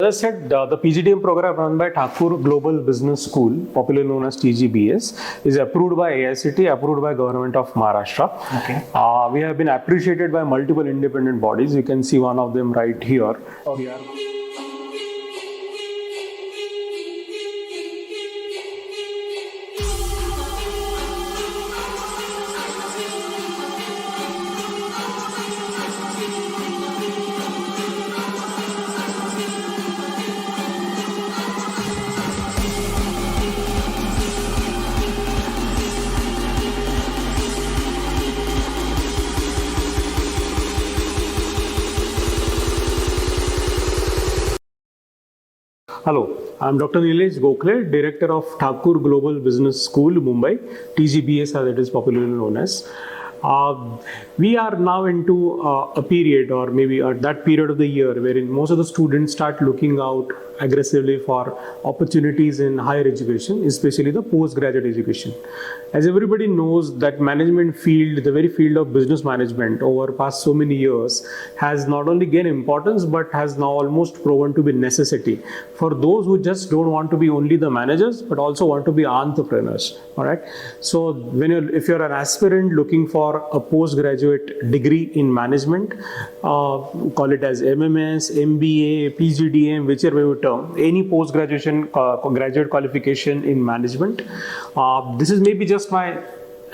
As I said, the PGDM program run by Thakur Global Business School, popularly known as TGBS, is approved by AICT, approved by Government of Maharashtra. Okay. We have been appreciated by multiple independent bodies. You can see one of them right here. Hello, I'm Dr. Nilesh Gokhale, Director of Thakur Global Business School, Mumbai, TGBS as it is popularly known as. We are now into a period, or maybe that period of the year, wherein most of the students start looking out aggressively for opportunities in higher education, especially the postgraduate education. As everybody knows, that management field, the very field of business management over past so many years has not only gained importance but has now almost proven to be necessity for those who just don't want to be only the managers but also want to be entrepreneurs. All right. So if you're an aspirant looking for a postgraduate degree in management, call it as MMS, MBA, PGDM, whichever you term, any post-graduation graduate qualification in management. This is maybe just my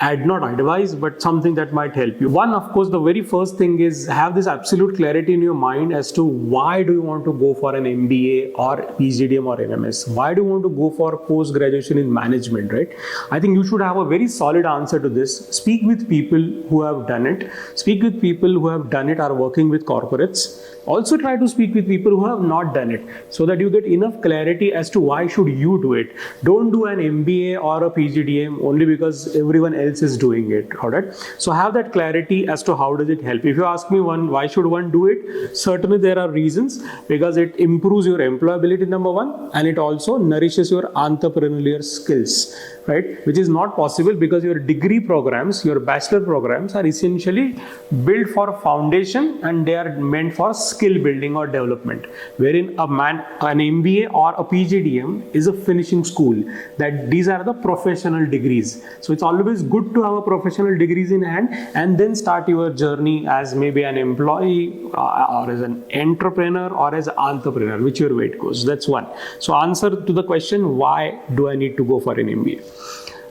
not advice, but something that might help you. One, of course, the very first thing is have this absolute clarity in your mind as to why do you want to go for an MBA or PGDM or MMS? Why do you want to go for post-graduation in management, right? I think you should have a very solid answer to this. Speak with people who have done it. Speak with people who have done it, are working with corporates. Also try to speak with people who have not done it so that you get enough clarity as to why should you do it. Don't do an MBA or a PGDM only because everyone else is doing it. All right. So have that clarity as to how does it help. If you ask me why should one do it? Certainly there are reasons, because it improves your employability, number one, and it also nourishes your entrepreneurial skills, right? Which is not possible because your degree programs, your bachelor programs are essentially built for foundation and they are meant for skill building or development, wherein an MBA or a PGDM is a finishing school. That these are the professional degrees. So it's always good to have a professional degrees in hand and then start your journey as maybe an employee or as an entrepreneur or as an entrepreneur, whichever way it goes. That's one. So answer to the question, why do I need to go for an MBA?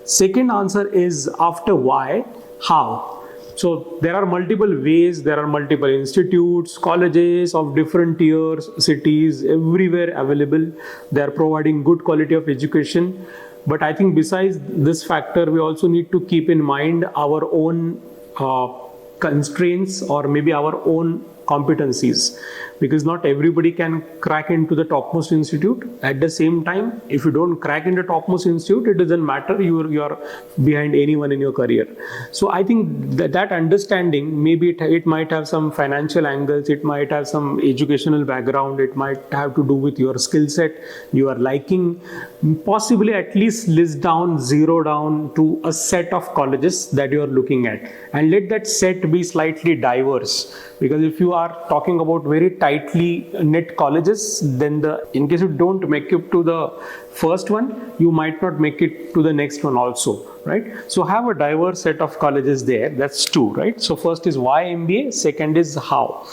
Second answer is, after why, how? So there are multiple ways, there are multiple institutes, colleges of different tiers, cities, everywhere available. They are providing good quality of education. But I think besides this factor, we also need to keep in mind our own constraints or maybe our own competencies, because not everybody can crack into the topmost institute. At the same time, if you don't crack into topmost institute, it doesn't matter, you're behind anyone in your career. So I think that understanding, maybe it might have some financial angles, it might have some educational background, it might have to do with your skill set, you are liking, possibly at least zero down to a set of colleges that you are looking at, and let that set be slightly diverse. Because if you are talking about very tightly knit colleges, then in case you don't make it to the first one, you might not make it to the next one also, right? So have a diverse set of colleges there. That's two, right? So first is why MBA, second is how.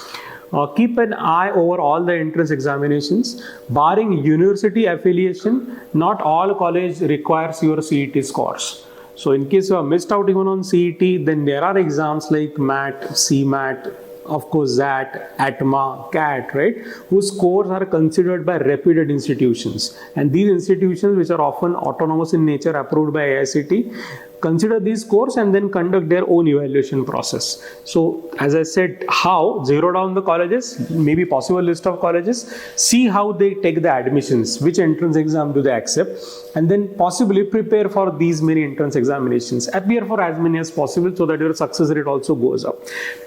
Keep an eye over all the entrance examinations. Barring university affiliation, not all college requires your CET scores. So in case you have missed out even on CET, then there are exams like MAT, CMAT, of course ZAT, ATMA, CAT, right, whose scores are considered by reputed institutions. And these institutions, which are often autonomous in nature, approved by AICT, consider these scores and then conduct their own evaluation process. So as I said, how? Zero down the colleges, maybe possible list of colleges, see how they take the admissions, which entrance exam do they accept, and then possibly prepare for these many entrance examinations. Appear for as many as possible so that your success rate also goes up.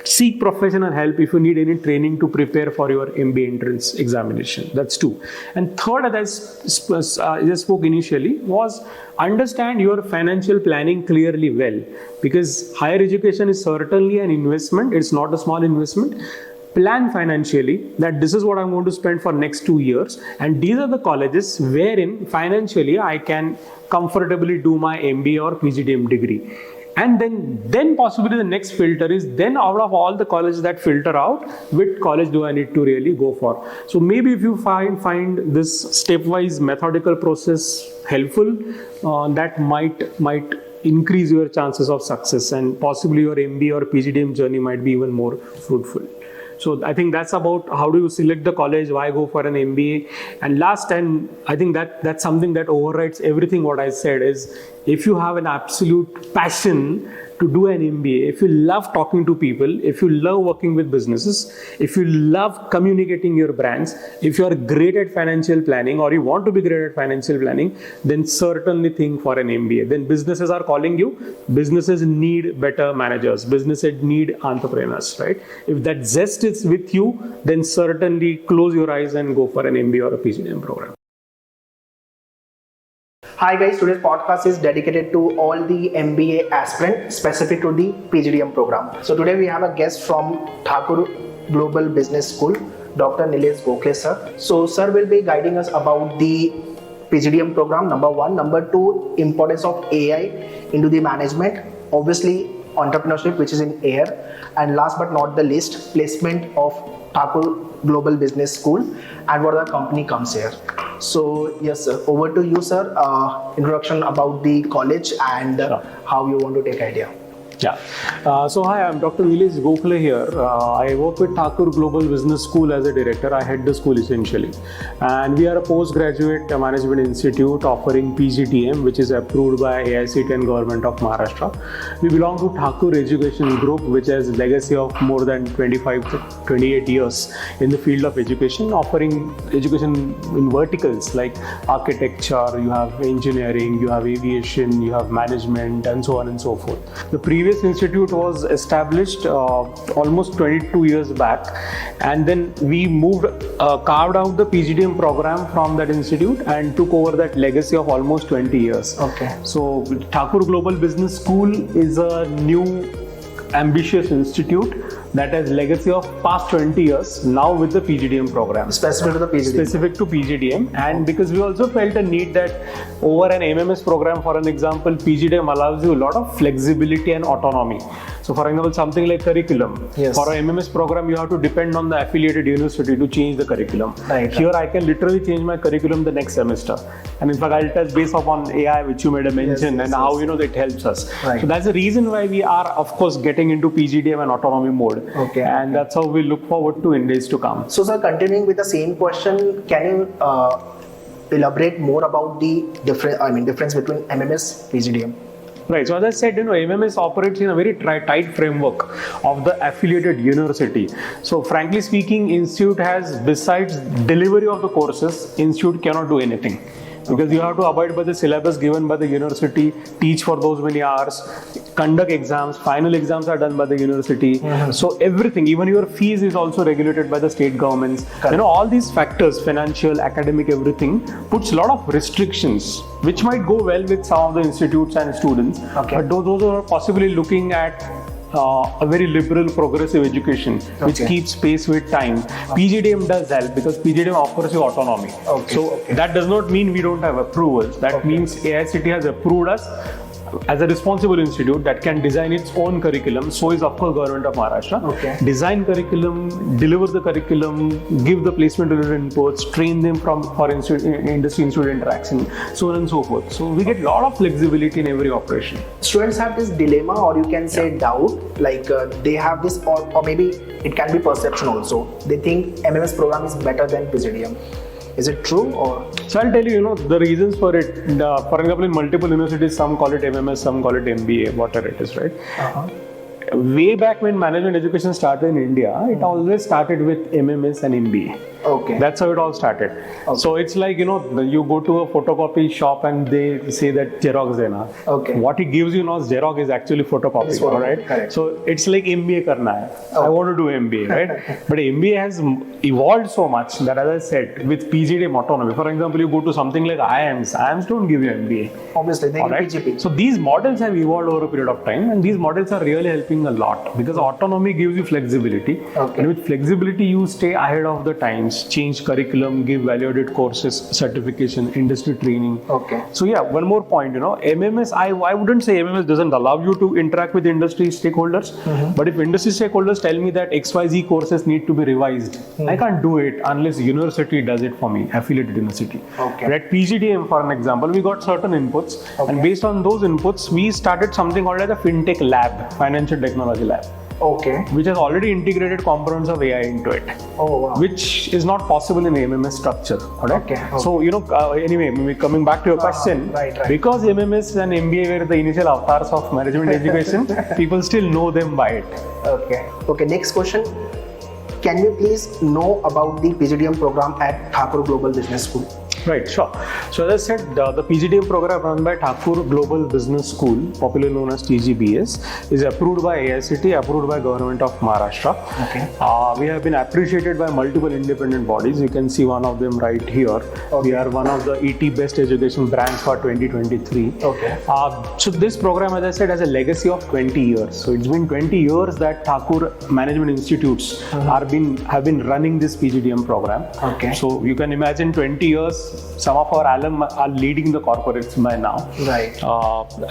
Seek professional help if you need any training to prepare for your MBA entrance examination. That's two. And third, as I spoke initially, was understand your financial planning clearly well, because higher education is certainly an investment. It's not a small investment. plan financially that this is what I'm going to spend for next 2 years, and these are the colleges wherein financially I can comfortably do my MBA or PGDM degree. And then possibly the next filter is, then out of all the colleges that filter out, which college do I need to really go for? So maybe if you find this stepwise methodical process helpful, that might increase your chances of success, and possibly your MBA or PGDM journey might be even more fruitful. So I think that's about how do you select the college, why go for an MBA. And last, and I think that's something that overrides everything what I said, is if you have an absolute passion to do an MBA, if you love talking to people, if you love working with businesses, if you love communicating your brands, if you are great at financial planning or you want to be great at financial planning, then certainly think for an MBA. Then businesses are calling you. Businesses need better managers. Businesses need entrepreneurs, right? If that zest is with you, then certainly close your eyes and go for an MBA or a PGDM program. Hi guys, today's podcast is dedicated to all the MBA aspirants specific to the PGDM program. So today we have a guest from Thakur Global Business School, Dr. Nilesh Gokhale sir. So sir will be guiding us about the PGDM program, number one. Number two, importance of AI into the management. Obviously entrepreneurship, which is in air. And last but not the least, placement of Thakur Global Business School and what the company comes here. So yes sir, over to you sir, introduction about the college and how you want to take idea. Yeah. So hi, I'm Dr. Nilesh Gokhale here. I work with Thakur Global Business School as a director. I head the school essentially. And we are a postgraduate management institute offering PGDM, which is approved by AICTE and Government of Maharashtra. We belong to Thakur Education Group, which has a legacy of more than 25 to 28 years in the field of education, offering education in verticals like architecture, you have engineering, you have aviation, you have management, and so on and so forth. The previous institute was established almost 22 years back, and then we carved out the PGDM program from that institute and took over that legacy of almost 20 years. Okay. So Thakur Global Business School is a new ambitious institute that has legacy of past 20 years now with the PGDM program. Specific to the PGDM. Specific to PGDM, and because we also felt a need that over an MMS program, for an example, PGDM allows you a lot of flexibility and autonomy. So for example, something like curriculum. Yes. For an MMS program, you have to depend on the affiliated university to change the curriculum. Right. Here I can literally change my curriculum the next semester. And in fact, I'll touch base upon AI, which you made a mention, and how it helps us. Right. So that's the reason why we are, of course, getting into PGDM and autonomy mode. Okay. And that's how we look forward to in days to come. So sir, continuing with the same question, can you elaborate more about the difference between MMS PGDM? Right. So as I said, MMS operates in a very tight framework of the affiliated university. So frankly speaking, institute has, besides delivery of the courses, institute cannot do anything. Because you have to abide by the syllabus given by the university, teach for those many hours, conduct exams, final exams are done by the university. Mm-hmm. So everything, even your fees is also regulated by the state governments. Correct. All these factors, financial, academic, everything, puts a lot of restrictions, which might go well with some of the institutes and students. Okay. But those are possibly looking at a very liberal, progressive education, which keeps pace with time. PGDM does help because PGDM offers you autonomy. So that does not mean we don't have approvals. That means AICTE has approved us as a responsible institute that can design its own curriculum. So is of course Government of Maharashtra. Design curriculum, deliver the curriculum, give the placement related inputs, train them for industry-institute interaction, so on and so forth. So we get a lot of flexibility in every operation. Students have this dilemma, or you can say doubt, like they have this, or maybe it can be perception also. They think MMS program is better than PGDM. Is it true or? So I'll tell you, the reasons for it. For example, in multiple universities, some call it MMS, some call it MBA, whatever it is, right? Way back when management education started in India, it always started with MMS and MBA. Okay. That's how it all started. Okay. So it's like, you know, you go to a photocopy shop and they say that Xerox dena. Okay. What it gives you now, Xerox is actually photocopy, It's photocopy, all right? correct. So it's like MBA karna hai. I Okay. want to do MBA, right? But MBA has evolved so much that, as I said, with PGDM autonomy, for example, you go to something like IIMs don't give you MBA. Obviously, they All give right. PGP. So these models have evolved over a period of time, and these models are really helping a lot because autonomy gives you flexibility. Okay. And with flexibility, you stay ahead of the times, change curriculum, give value-added courses, certification, industry training. Okay. So yeah, one more point, you know, MMS, I wouldn't say MMS doesn't allow you to interact with industry stakeholders, but if industry stakeholders tell me that XYZ courses need to be revised, I can't do it unless university does it for me, affiliated university. Okay. At PGDM, for an example, we got certain inputs, and based on those inputs, we started something called as a FinTech lab, Financial Technology Lab, Okay. which has already integrated components of AI into it, Oh, wow. which is not possible in MMS structure. All right? Okay. So, you know, anyway, maybe coming back to your question, right. because MMS and MBA were the initial avatars of management education, people still know them by it. Okay. Okay. Next question. Can you please know about the PGDM program at Thakur Global Business School? Right, sure. So as I said, the PGDM program run by Thakur Global Business School, popularly known as TGBS, is approved by AICT, approved by Government of Maharashtra. Okay. We have been appreciated by multiple independent bodies. You can see one of them right here. Okay. We are one of the 80 best education brands for 2023. Okay. So this program, as I said, has a legacy of 20 years. So it's been 20 years that Thakur Management Institutes have been running this PGDM program. Okay. So you can imagine 20 years. Some of our alum are leading the corporates by now. Right.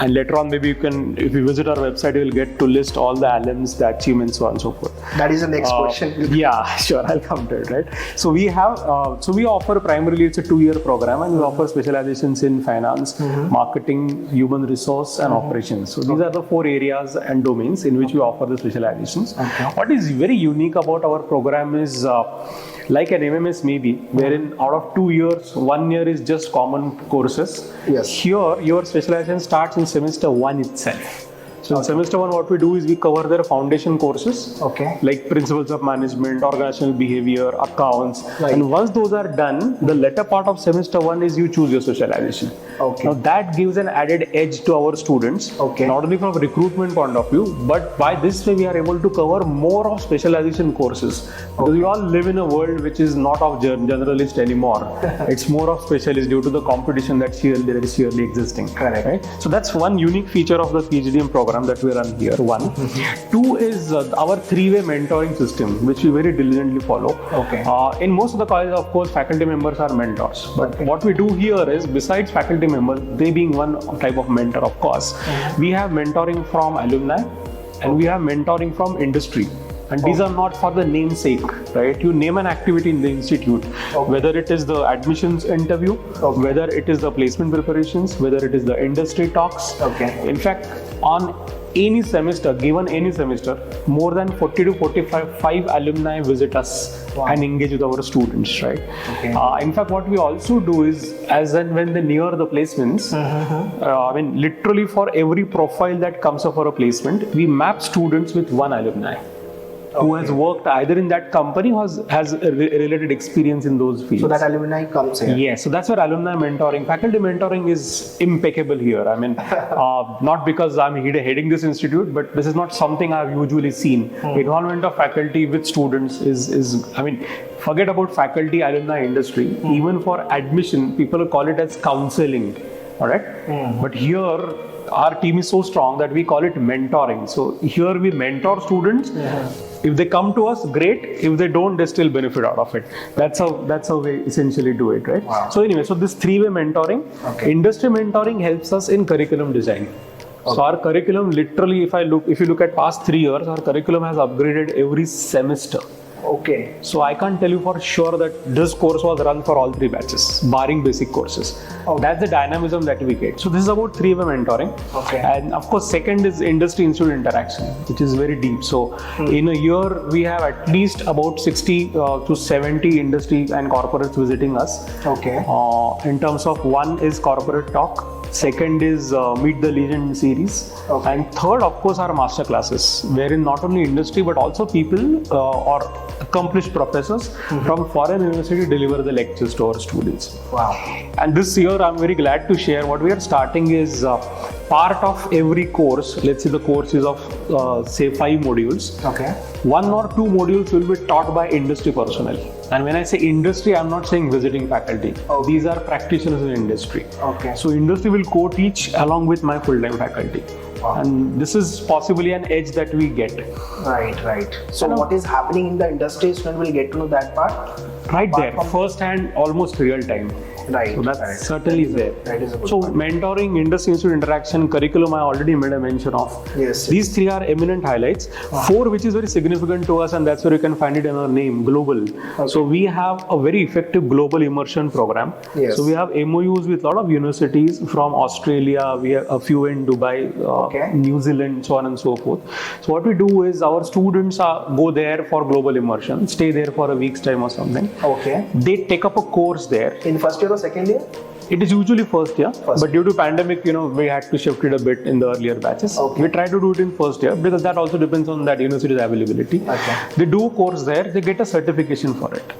And later on, maybe you can, if you visit our website, you will get to list all the alums, the achievements, so on and so forth. That is the next question. Yeah, sure. I'll come to it, right? So we have, so we offer primarily, it's a 2-year program, and we offer specializations in finance, marketing, human resource, and operations. So these are the 4 areas and domains in which we offer the specializations. Okay. What is very unique about our program is, like an MMS maybe, wherein out of 2 years, 1 year is just common courses. Yes. Here, your specialization starts in semester 1 itself. So in semester 1, what we do is we cover their foundation courses, Okay. like principles of management, organizational behavior, accounts. Right. And once those are done, the latter part of semester 1 is you choose your specialization. Okay. Now that gives an added edge to our students, Okay. not only from a recruitment point of view, but by this way we are able to cover more of specialization courses. Because we all live in a world which is not of generalist anymore. It's more of specialist due to the competition that is sheerly existing. Correct. Right? So that's one unique feature of the PGDM program that we run here, 1. 2 is our 3-way mentoring system, which we very diligently follow. Okay. In most of the colleges, of course, faculty members are mentors. But what we do here is, besides faculty members, they being one type of mentor, of course, we have mentoring from alumni and we have mentoring from industry. And these are not for the namesake, right? You name an activity in the institute, whether it is the admissions interview, whether it is the placement preparations, whether it is the industry talks. Okay. In fact, on any semester, given any semester, more than 40 to 45 alumni visit us and engage with our students, right? Okay. In fact, what we also do is, as and when they near the placements, I mean, literally for every profile that comes up for a placement, we map students with one alumni who has worked either in that company or has a related experience in those fields. So that alumni comes here. Yes, so that's where alumni mentoring, faculty mentoring is impeccable here. I mean, not because I'm heading this institute, but this is not something I've usually seen. Involvement of faculty with students is, I mean, forget about faculty, alumni industry. Even for admission, people call it as counseling. All right, but here our team is so strong that we call it mentoring. So here we mentor students. If they come to us, great. If they don't, they still benefit out of it. That's how we essentially do it, right? Wow. So anyway, so this 3-way mentoring, industry mentoring helps us in curriculum design. So our curriculum, literally, if you look at past 3 years, our curriculum has upgraded every semester. Okay. So I can't tell you for sure that this course was run for all 3 batches, barring basic courses. That's the dynamism that we get. So this is about 3-way mentoring. Okay. And of course, second is industry-institute interaction, which is very deep. So in a year, we have at least about 60 to 70 industry and corporates visiting us. Okay. In terms of, one is corporate talk. Second is Meet the Legend series. Okay. And third, of course, are master classes, wherein not only industry but also people or accomplished professors from foreign university deliver the lectures to our students. Wow. And this year, I'm very glad to share what we are starting is part of every course. Let's say the course is of say 5 modules. Okay. 1 or 2 modules will be taught by industry personnel. And when I say industry, I'm not saying visiting faculty. Okay. These are practitioners in industry. Okay. So industry will co-teach along with my full-time faculty. Wow. And this is possibly an edge that we get. Right. So what is happening in the industry, student will get to know that part? Right Apart there, from- first hand, almost real time. Right. So that's right. certainly there. That is a good So point. mentoring, industry-institute interaction, curriculum, I already made a mention of. Yes. These 3 are eminent highlights. 4, which is very significant to us, and that's where you can find it in our name, global. Okay. So we have a very effective global immersion program. Yes. So we have MOUs with a lot of universities from Australia, we have a few in Dubai, Okay. New Zealand, so on and so forth. So what we do is our students go there for global immersion, stay there for a week's time or something. Okay. They take up a course there. In first year or second year? It is usually first year, First but due to pandemic, we had to shift it a bit in the earlier batches. Okay. We try to do it in first year because that also depends on that university's availability. Okay. They do a course there, they get a certification for it.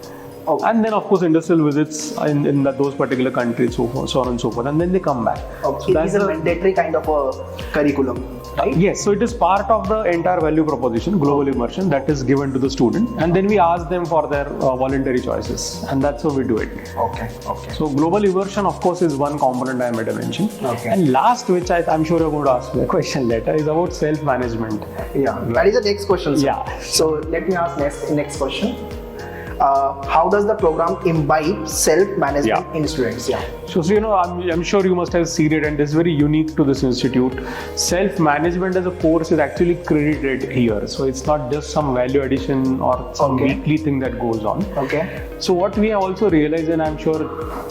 Okay. And then of course industrial visits in those particular countries, so on and so forth, and then they come back. Okay. So It that's is a the- mandatory kind of a curriculum, right? Yes, so it is part of the entire value proposition, global immersion, that is given to the student, and then we ask them for their voluntary choices, and that's how we do it. Okay. So global immersion, of course, is one component I made a mention. Okay. And last, which I'm sure you're going to ask me a question later, is about self-management. Yeah. That is the next question, sir. Yeah. So let me ask next question. How does the program imbibe self-management Yeah. in students? Yeah. So I'm sure you must have seen it, and it's very unique to this institute. Self-management as a course is actually credited here. So it's not just some value addition or some Okay. weekly thing that goes on. Okay. So what we have also realized, and I'm sure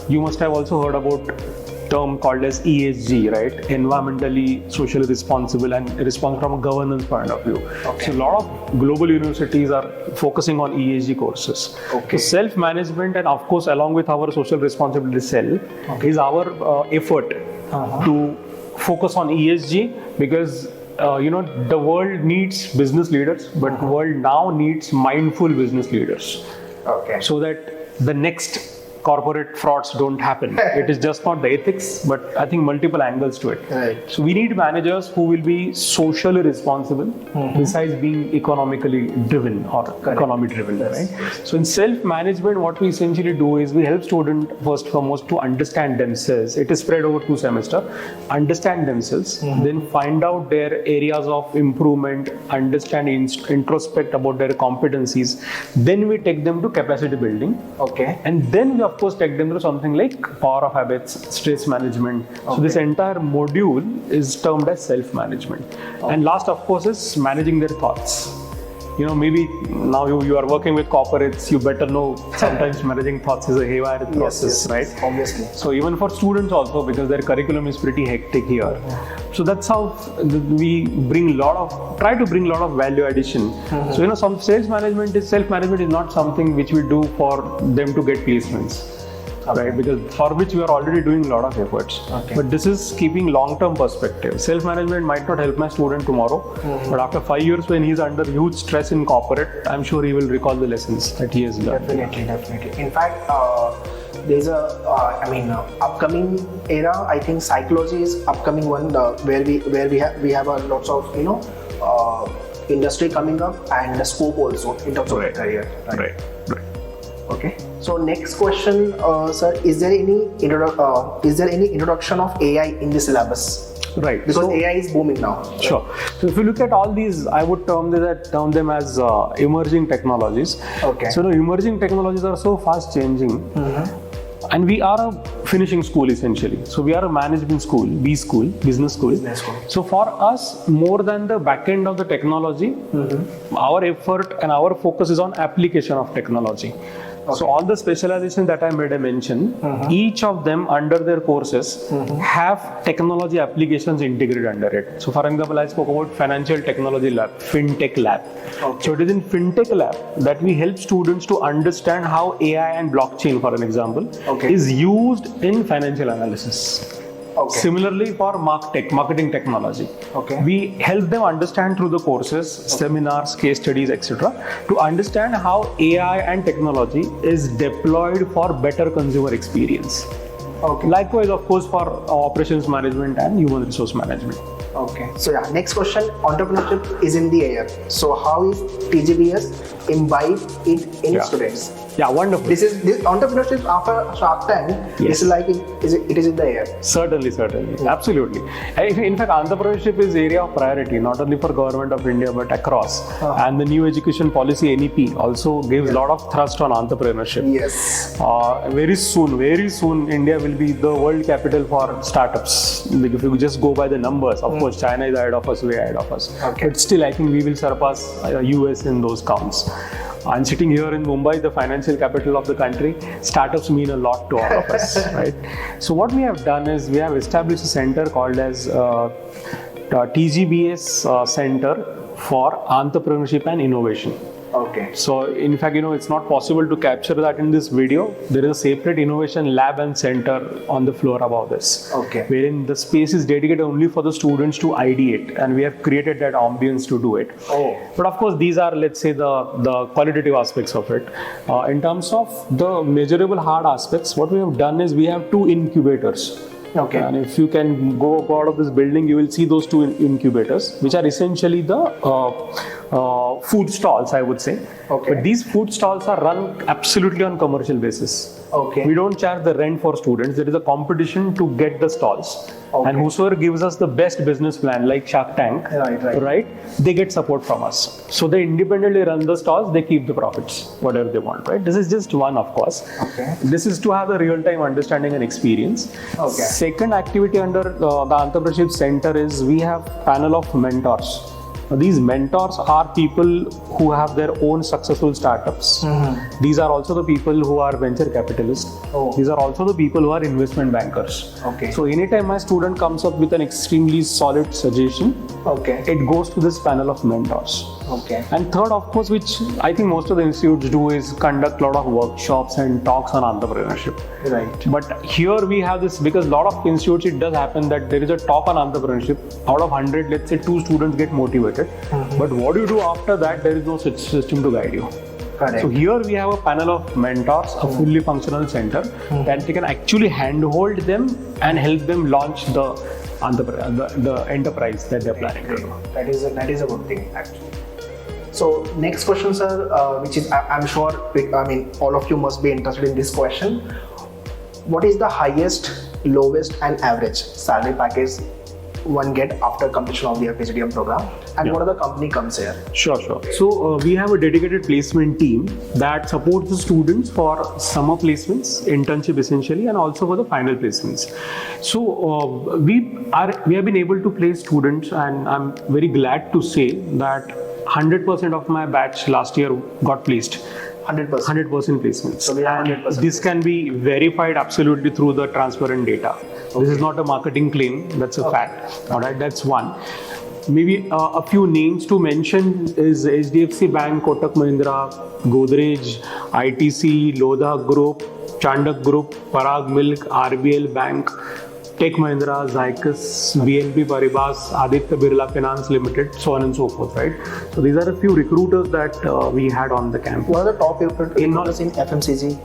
you must have also heard about term called as ESG, right? Environmentally, socially responsible and responsible from a governance point of view. Okay. So a lot of global universities are focusing on ESG courses. Okay. So self-management, and of course along with our social responsibility cell, is our effort to focus on ESG, because the world needs business leaders, but the world now needs mindful business leaders, Okay. so that the next corporate frauds don't happen. It is just not the ethics, but I think multiple angles to it. Right. So we need managers who will be socially responsible besides being economically driven or economy driven, right? So in self-management, what we essentially do is we help students first and foremost to understand themselves. It is spread over 2 semesters. Understand themselves, then find out their areas of improvement, understand, introspect about their competencies. Then we take them to capacity building. Okay. And then we of course take them through something like power of habits, stress management. So this entire module is termed as self-management. And last of course is managing their thoughts. Maybe now you are working with corporates, you better know sometimes managing thoughts is a haywire process, right? Obviously. So even for students also, because their curriculum is pretty hectic here. So that's how we try to bring a lot of value addition. So some self-management is not something which we do for them to get placements. Right, because for which we are already doing a lot of efforts. Okay. But this is keeping long-term perspective. Self-management might not help my student tomorrow, but after 5 years when he's under huge stress in corporate, I'm sure he will recall the lessons that he has learned. Definitely. In fact, there's upcoming era. I think psychology is upcoming one where we have a lots of industry coming up and the scope also in terms of career. Right. Okay. So next question, sir, is there any introduction of AI in the syllabus? Right. Because AI is booming now. Sure. So if you look at all these, I would term them as emerging technologies. Okay. So the emerging technologies are so fast changing. And we are a finishing school essentially. So we are a management school, business school. So for us, more than the back end of the technology, our effort and our focus is on application of technology. Okay. So all the specializations that I made a mention, each of them under their courses have technology applications integrated under it. So for example, I spoke about financial technology lab, fintech lab. Okay. So it is in fintech lab that we help students to understand how AI and blockchain, for an example, is used in financial analysis. Okay. Similarly for marketing technology. Okay. We help them understand through the courses, seminars, case studies, etc. to understand how AI and technology is deployed for better consumer experience. Okay. Likewise, of course, for operations management and human resource management. Okay. So yeah, next question. Entrepreneurship is in the air. So how is TGBS imbibe it in students? Yeah, wonderful. This entrepreneurship after Shark Tank. Yes. Is like it is in the air. Certainly, absolutely. In fact, entrepreneurship is area of priority not only for government of India but across. And the new education policy (NEP) also gives a lot of thrust on entrepreneurship. Yes. Very soon, India will be the world capital for startups. Like if you just go by the numbers, of course, China is ahead of us, way ahead of us. Okay. But still, I think we will surpass US in those counts. And sitting here in Mumbai, the financial capital of the country, startups mean a lot to all of us, right? So what we have done is we have established a center called as TGBS Center for Entrepreneurship and Innovation. Okay. So in fact, it's not possible to capture that in this video. There is a separate innovation lab and center on the floor above this. Okay. Wherein the space is dedicated only for the students to ideate, and we have created that ambience to do it. Oh. But of course, these are, let's say, the qualitative aspects of it. In terms of the measurable hard aspects, what we have done is we have 2 incubators. Okay. And if you can go out of this building, you will see those 2 incubators, which are essentially the food stalls, I would say. Okay. But these food stalls are run absolutely on commercial basis. Okay. We don't charge the rent for students. There is a competition to get the stalls. Okay. And whosoever gives us the best business plan, like Shark Tank, right, they get support from us. So they independently run the stalls, they keep the profits, whatever they want, right? This is just one, of course. Okay. This is to have the real-time understanding and experience. Okay. Second activity under the Entrepreneurship Center is we have panel of mentors. These mentors are people who have their own successful startups. Mm-hmm. These are also the people who are venture capitalists. Oh. These are also the people who are investment bankers. Okay. So anytime my student comes up with an extremely solid suggestion, okay, it goes to this panel of mentors. Okay. And third, of course, which I think most of the institutes do, is conduct a lot of workshops and talks on entrepreneurship. Right. But here we have this, because a lot of institutes, it does happen that there is a talk on entrepreneurship. Out of 100, let's say 2 students get motivated. Mm-hmm. But what you do after that, there is no such system to guide you. Correct. So here we have a panel of mentors, a fully functional center, that they can actually handhold them and help them launch the enterprise that they're planning to do. That is a good thing, actually. So next question, sir, which is I'm sure all of you must be interested in this question. What is the highest, lowest, and average salary package one get after completion of their PGDM program, and what other company comes here? Sure. So we have a dedicated placement team that supports the students for summer placements, internship essentially, and also for the final placements. So we have been able to place students, and I'm very glad to say that 100% of my batch last year got placed. 100% placements. So we have 100%. This can be verified absolutely through the transparent data. Okay. This is not a marketing claim, that's a fact. All right, that's one. Maybe a few names to mention is HDFC Bank, Kotak Mahindra, Godrej, ITC, Lodha Group, Chandak Group, Parag Milk, RBL Bank, Tech Mahindra, Zycus, BNP Paribas, Aditya Birla Finance Limited, so on and so forth, right? So these are a few recruiters that we had on the campus. What are the top recruiters in FMCG?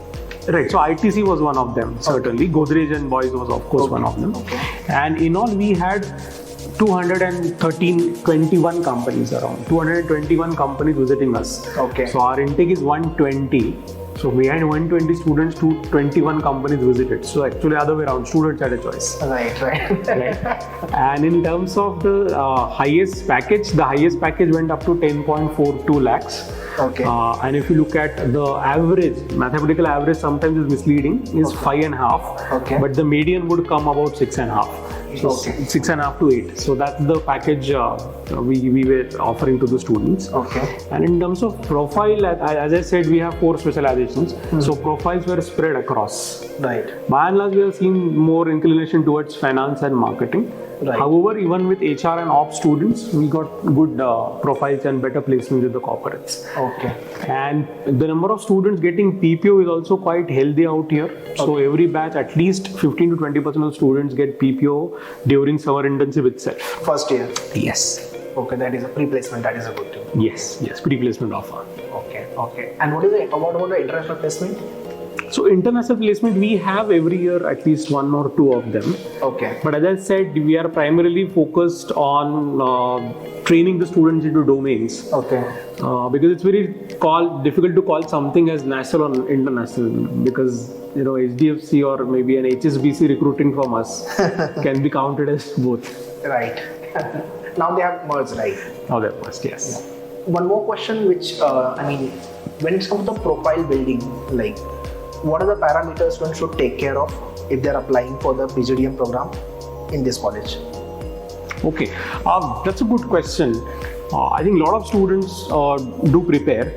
Right, so ITC was one of them, certainly. Okay. Godrej and Boys was of course one of them. Okay. And in all we had 221 companies around, 221 companies visiting us. Okay. So our intake is 120. So we had 120 students to 21 companies visited. So actually other way around, students had a choice. Right. And in terms of the highest package, the highest package went up to 10.42 lakhs. Okay. And if you look at the average, mathematical average sometimes is misleading, is 5.5. Okay. But the median would come about 6.5. So 6.5 to 8. So that's the package we were offering to the students. Okay. And in terms of profile, as I said, we have 4 specializations. So profiles were spread across. Right. By and large, we have seen more inclination towards finance and marketing. Right. However, even with HR and ops students, we got good profiles and better placements with the corporates. Okay. And the number of students getting PPO is also quite healthy out here. So every batch, at least 15 to 20% of students get PPO during summer internship itself. First year. Yes. Okay, that is a pre-placement. That is a good thing. Yes. Pre-placement offer. Okay. And what is it about the international placement? So international placement, we have every year at least one or two of them. Okay. But as I said, we are primarily focused on training the students into domains. Okay. Because it's very difficult to call something as national or international, because HDFC or maybe an HSBC recruiting from us can be counted as both. Right. Now they have merged, right? Now they're merged, yes. Yeah. One more question, which when it comes to profile building, like what are the parameters one should take care of if they're applying for the PGDM program in this college? Okay, that's a good question. I think a lot of students do prepare,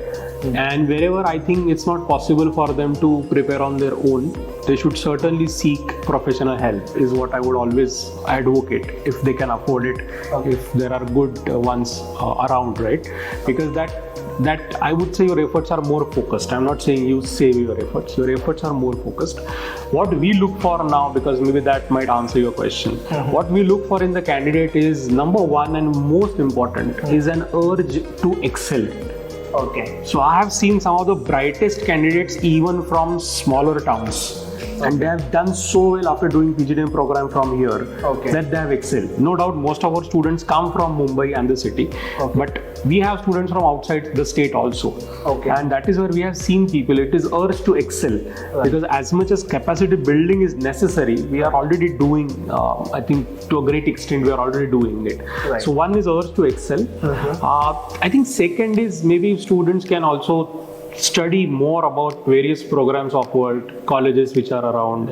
and wherever I think it's not possible for them to prepare on their own, they should certainly seek professional help, is what I would always advocate, if they can afford it, if there are good ones around, right? Because that I would say your efforts are more focused. I'm not saying you save your efforts are more focused. What we look for now, because maybe that might answer your question, what we look for in the candidate is, number one and most important, is an urge to excel. Okay. So I have seen some of the brightest candidates even from smaller towns. And they have done so well after doing PGDM program from here that they have excelled. No doubt most of our students come from Mumbai and the city, but we have students from outside the state also. And that is where we have seen people, it is urge to excel. Because as much as capacity building is necessary, we are already doing, I think to a great extent, we are already doing it. So one is urge to excel. I think second is maybe students can also study more about various programs of world, colleges which are around,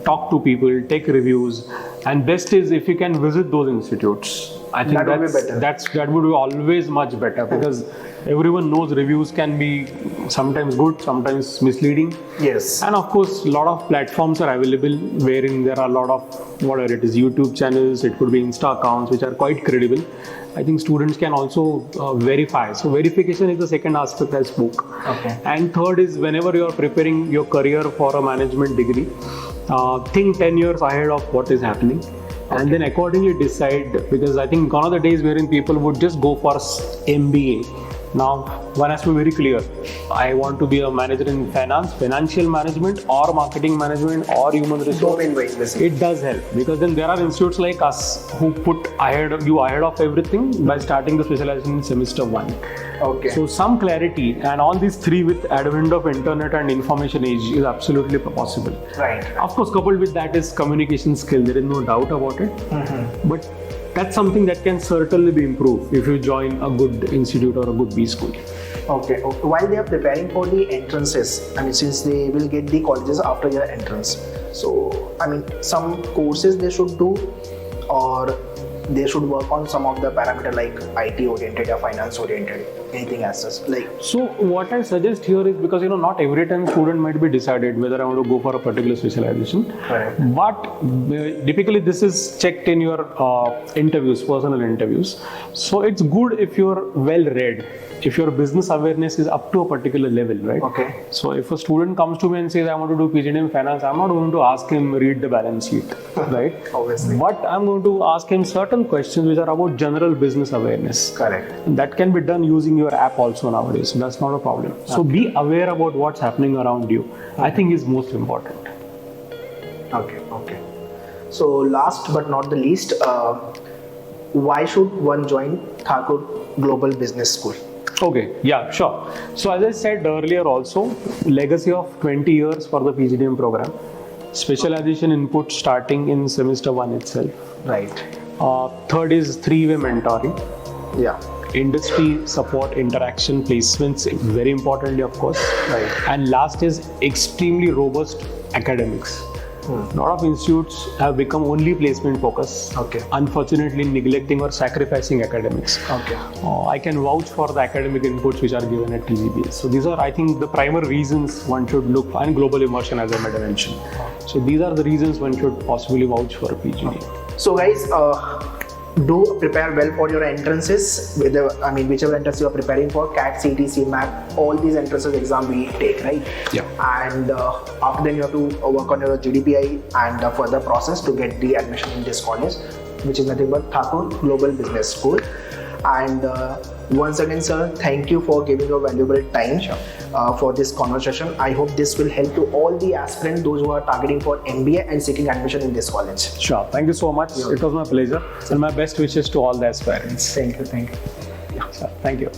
talk to people, take reviews, and best is if you can visit those institutes. I think that would be always much better, because everyone knows reviews can be sometimes good, sometimes misleading. Yes. And of course, a lot of platforms are available wherein there are a lot of, whatever it is, YouTube channels, it could be Insta accounts which are quite credible. I think students can also verify. So verification is the second aspect I spoke. And third is, whenever you are preparing your career for a management degree, think 10 years ahead of what is happening. And then accordingly decide, because I think gone are the days wherein people would just go for MBA. Now, one has to be very clear. I want to be a manager in finance, financial management, or marketing management, or human resource. Domain-wise, basically. It does help, because then there are institutes like us who put you ahead of everything by starting the specialization in semester 1. So some clarity, and all these three with advent of internet and information age is absolutely possible. Of course, coupled with that is communication skill. There is no doubt about it. But that's something that can certainly be improved if you join a good institute or a good B school. While they are preparing for the entrances, since they will get the colleges after your entrance, so some courses they should do, or they should work on some of the parameter like IT oriented or finance oriented, anything as such. So what I suggest here is, because not every time student might be decided whether I want to go for a particular specialization, but typically this is checked in your interviews, personal interviews. So it's good if you're well read, if your business awareness is up to a particular level, right? So if a student comes to me and says I want to do PGDM finance, I'm not going to ask him read the balance sheet, right? Obviously. But I'm going to ask him certain questions which are about general business awareness. That can be done using your app also nowadays, so that's not a problem. So be aware about what's happening around you. I think is most important. So last but not the least, why should one join Thakur Global Business School? Sure. So as I said earlier also, legacy of 20 years for the PGDM program. Specialization input starting in semester 1 itself. Third is 3-way mentoring. Industry support, interaction, placements, very importantly of course. And last is extremely robust academics. A lot of institutes have become only placement focused, unfortunately neglecting or sacrificing academics. I can vouch for the academic inputs which are given at TGBS. So these are, I think, the primary reasons one should look for, and global immersion as I might have mentioned. So these are the reasons one should possibly vouch for a PGD. So guys, do prepare well for your entrances. Whichever entrance you are preparing for, CAT, CT, CMAT, all these entrances exam we take, right? Yeah. And after then you have to work on your GDPI and further process to get the admission in this college, which is nothing but Thakur Global Business School. And once again, sir, thank you for giving your valuable time for this conversation. I hope this will help to all the aspirants, those who are targeting for MBA and seeking admission in this college. Sure. Thank you so much. It was my pleasure. And my best wishes to all the aspirants. Thank you. Sure. Thank you.